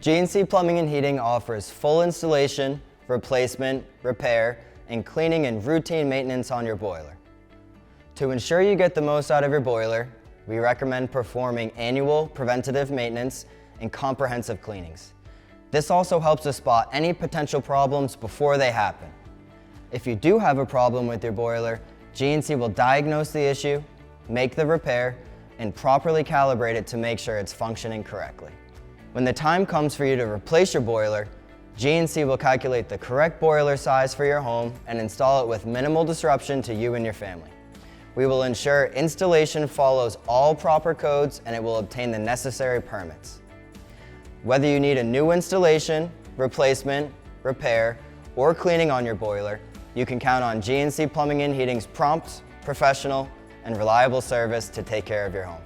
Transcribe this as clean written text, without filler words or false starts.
G&C Plumbing and Heating offers full installation, replacement, repair, and cleaning and routine maintenance on your boiler. To ensure you get the most out of your boiler, we recommend performing annual preventative maintenance and comprehensive cleanings. This also helps us spot any potential problems before they happen. If you do have a problem with your boiler, G&C will diagnose the issue, make the repair, and properly calibrate it to make sure it's functioning correctly. When the time comes for you to replace your boiler, G&C will calculate the correct boiler size for your home and install it with minimal disruption to you and your family. We will ensure installation follows all proper codes and it will obtain the necessary permits. Whether you need a new installation, replacement, repair, or cleaning on your boiler, you can count on G&C Plumbing and Heating's prompt, professional, and reliable service to take care of your home.